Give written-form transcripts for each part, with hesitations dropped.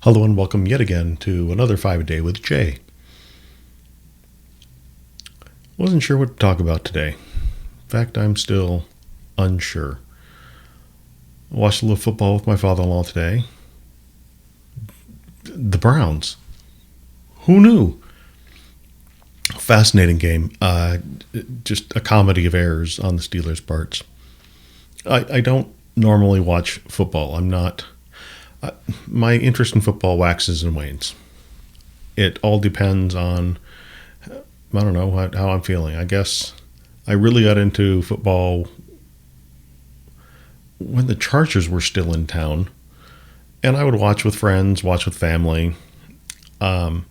Hello and welcome yet again to another 5-A-Day with Jay. Wasn't sure what to talk about today. In fact, I'm still unsure. Watched a little football with my father-in-law today. The Browns. Who knew? Fascinating game. Just a comedy of errors on the Steelers' parts. I don't normally watch football. I'm not. My interest in football waxes and wanes. It all depends on, I don't know, how I'm feeling. I guess I really got into football when the Chargers were still in town. And I would watch with friends, watch with family. I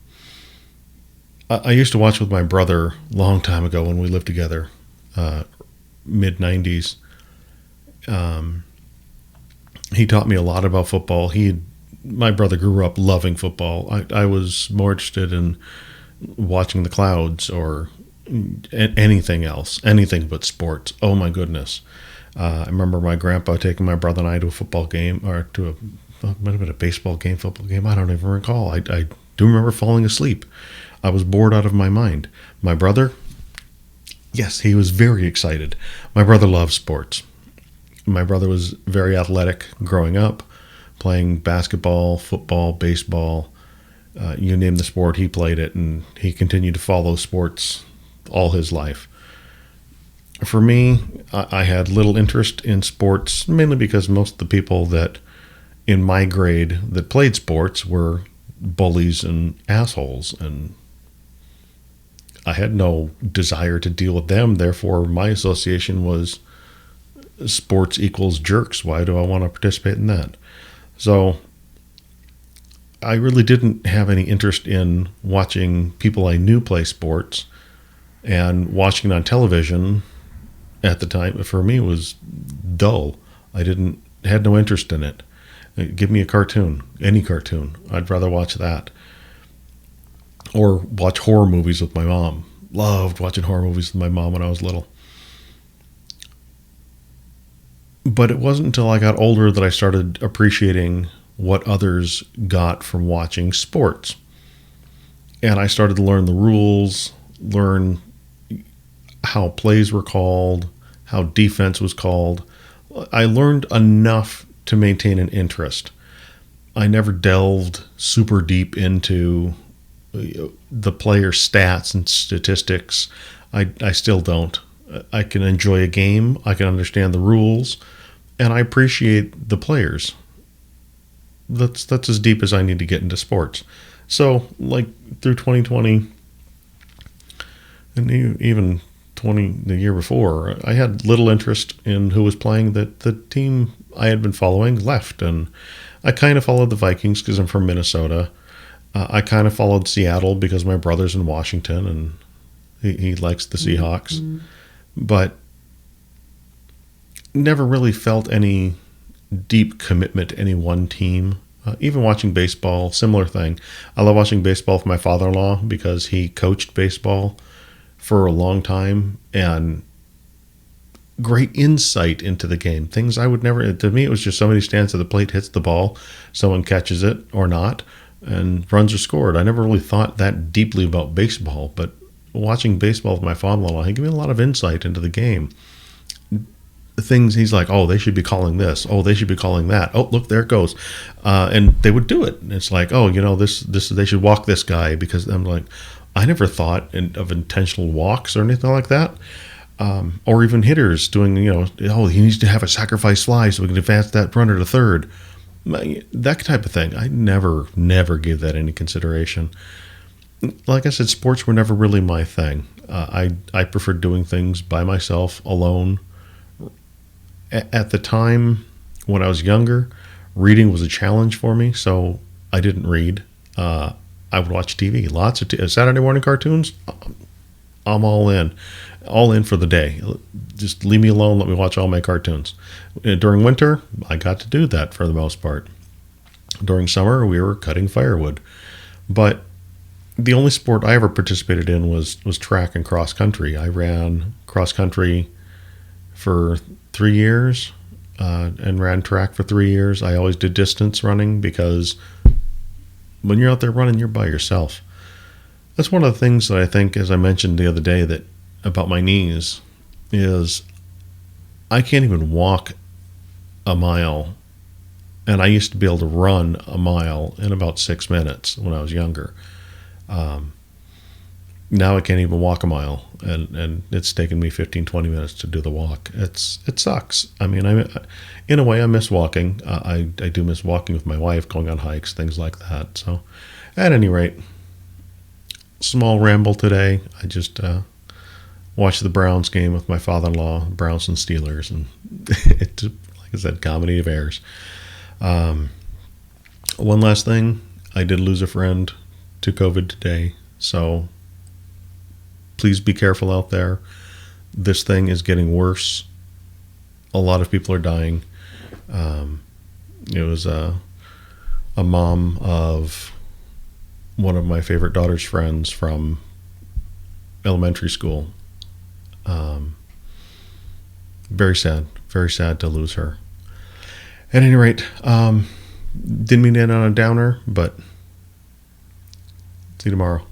used to watch with my brother a long time ago when we lived together, mid-90s. He taught me a lot about football. My brother grew up loving football. I was more interested in watching the clouds or anything else, anything but sports. Oh my goodness. I remember my grandpa taking my brother and I to a football game, or it might have been a baseball game, football game. I don't even recall. I do remember falling asleep. I was bored out of my mind. My brother, yes, he was very excited. My brother loves sports. My brother was very athletic growing up, playing basketball, football, baseball. You name the sport, he played it, and he continued to follow sports all his life. For me, I had little interest in sports, mainly because most of the people that in my grade that played sports were bullies and assholes, and I had no desire to deal with them. Therefore, my association was sports equals jerks. Why do I want to participate in that? So I really didn't have any interest in watching people I knew play sports, and watching it on television at the time for me was dull. Had no interest in it. Give me a cartoon, any cartoon. I'd rather watch that. Or watch horror movies with my mom. Loved watching horror movies with my mom when I was little. But it wasn't until I got older that I started appreciating what others got from watching sports. And I started to learn the rules, learn how plays were called, how defense was called. I learned enough to maintain an interest. I never delved super deep into the player stats and statistics. I still don't. I can enjoy a game. I can understand the rules. And I appreciate the players. That's as deep as I need to get into sports. So, like through 2020, and even the year before, I had little interest in who was playing. That the team I had been following left, and I kind of followed the Vikings because I'm from Minnesota. I kind of followed Seattle because my brother's in Washington, and he likes the Seahawks. Mm-hmm. But never really felt any deep commitment to any one team. Even watching baseball, similar thing. I love watching baseball with my father-in-law because he coached baseball for a long time, and great insight into the game. Things I would never, to me, it was just somebody stands at the plate, hits the ball, someone catches it or not, and runs are scored. I never really thought that deeply about baseball, but watching baseball with my father-in-law, he gave me a lot of insight into the game. Things he's like, oh, they should be calling this. Oh, they should be calling that. Oh, look, there it goes. And they would do it. And it's like, oh, this they should walk this guy, because I'm like, I never thought of intentional walks or anything like that. Or even hitters doing, oh, he needs to have a sacrifice fly so we can advance that runner to third. That type of thing. I never gave that any consideration. Like I said, sports were never really my thing. I preferred doing things by myself, alone. At the time when I was younger, reading was a challenge for me, so I didn't read. I would watch TV, lots of Saturday morning cartoons. I'm all in for the day. Just leave me alone, let me watch all my cartoons. During winter, I got to do that for the most part. During summer, we were cutting firewood. But the only sport I ever participated in was track and cross country. I ran cross country for 3 years and ran track for 3 years. I always did distance running because when you're out there running, you're by yourself. That's one of the things that I think, as I mentioned the other day, that about my knees is I can't even walk a mile. And I used to be able to run a mile in about 6 minutes when I was younger. Now I can't even walk a mile, and it's taken me 15, 20 minutes to do the walk. It sucks. I mean, in a way, I miss walking. I do miss walking with my wife, going on hikes, things like that. So, at any rate, small ramble today. I just watched the Browns game with my father-in-law, Browns and Steelers, and it, like I said, comedy of errors. One last thing, I did lose a friend to COVID today, so please be careful out there. This thing is getting worse. A lot of people are dying. It was a mom of one of my favorite daughter's friends from elementary school. Very sad to lose her. At any rate, didn't mean to end on a downer, but see you tomorrow.